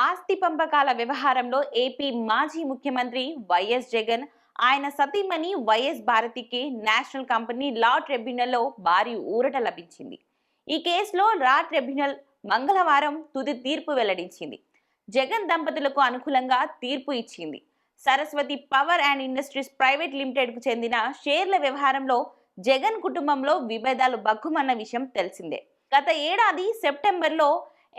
ఆస్తి పంపకాల వ్యవహారంలో ఏపీ మాజీ ముఖ్యమంత్రి వైఎస్ జగన్ ఆయన సతీమణి వైఎస్ భారతికి నేషనల్ కంపెనీ లా ట్రిబ్యునల్లో భారీ ఊరట లభించింది. ఈ కేసులో లా ట్రిబ్యునల్ మంగళవారం తుది తీర్పు వెల్లడించింది. జగన్ దంపతులకు అనుకూలంగా తీర్పు ఇచ్చింది. Saraswati power and industries private limited కు చెందిన షేర్ల వ్యవహారంలో జగన్ కుటుంబంలో విభేదాలు బగ్గుమన్న విషయం తెలిసిందే. గత ఏడాది సెప్టెంబర్లో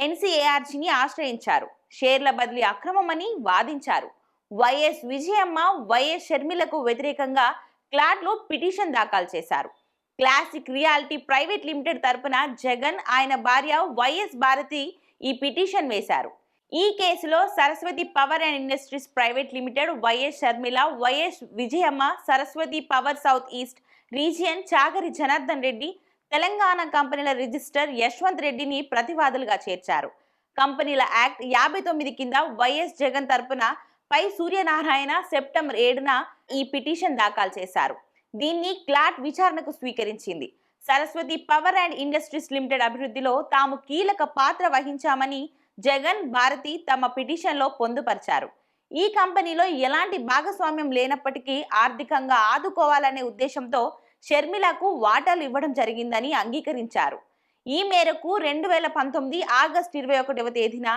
ఎన్సీఏఆర్సీని ఆశ్రయించారు. షేర్ల బదిలీ అక్రమమని వాదించారు. వైఎస్ విజయమ్మ, వైఎస్ షర్మిలకు వ్యతిరేకంగా క్లాట్లో పిటిషన్ దాఖలు చేశారు. క్లాసిక్ రియాలిటీ ప్రైవేట్ లిమిటెడ్ తరపున జగన్, ఆయన భార్య వైఎస్ భారతి ఈ పిటిషన్ వేశారు. ఈ కేసులో Saraswati power and industries private limited, YS Sharmila, YS Vijayamma, Saraswati power south east region Chagari Janardhan Reddy, Telangana కంపెనీల రిజిస్టర్ యశ్వంత్ రెడ్డిని ప్రతివాదులుగా చేర్చారు. కంపెనీల యాక్ట్ 59 కింద వైఎస్ జగన్ తరపున పై సూర్యనారాయణ సెప్టెంబర్ 7న ఈ పిటిషన్ దాఖలు చేశారు. దీన్ని క్లాట్ విచారణకు స్వీకరించింది. Saraswati power and industries limited అభివృద్ధిలో తాము కీలక పాత్ర వహించామని జగన్, భారతి తమ పిటిషన్లో పొందుపరిచారు. ఈ కంపెనీలో ఎలాంటి భాగస్వామ్యం లేనప్పటికీ ఆర్థికంగా ఆదుకోవాలనే ఉద్దేశంతో షర్మిలకు వాటాలు ఇవ్వడం జరిగిందని అంగీకరించారు. ఈ మేరకు 2019 ఆగస్టు 21వ తేదీన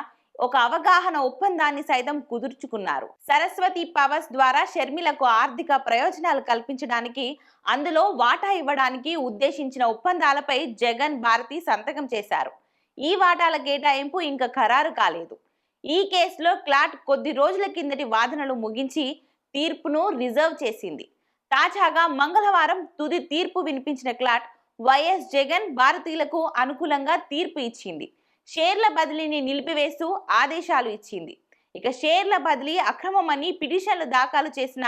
ఒక అవగాహన ఒప్పందాన్ని సైతం కుదుర్చుకున్నారు. సరస్వతి పవర్స్ ద్వారా షర్మిలకు ఆర్థిక ప్రయోజనాలు కల్పించడానికి, అందులో వాటా ఇవ్వడానికి ఉద్దేశించిన ఒప్పందాలపై జగన్, భారతి సంతకం చేశారు. ఈ వాటాల కేటాయింపు ఇంకా ఖరారు కాలేదు. ఈ కేసులో క్లాట్ కొద్ది రోజుల కిందటి వాదనలు ముగించి తీర్పును రిజర్వ్ చేసింది. తాజాగా మంగళవారం తుది తీర్పు వినిపించిన క్లాట్ వైఎస్ జగన్, భారతీయులకు అనుకూలంగా తీర్పు ఇచ్చింది. షేర్ల బదిలీని నిలిపివేస్తూ ఆదేశాలు ఇచ్చింది. ఇక షేర్ల బదిలీ అక్రమమని పిటిషన్లు దాఖలు చేసిన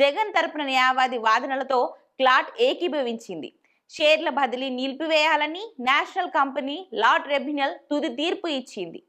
జగన్ తరపున న్యాయవాది వాదనలతో క్లాట్ ఏకీభవించింది. షేర్ల బదిలీ నిలిపివేయాలని నేషనల్ కంపెనీ లా ట్రిబ్యునల్ తుది తీర్పు ఇచ్చింది.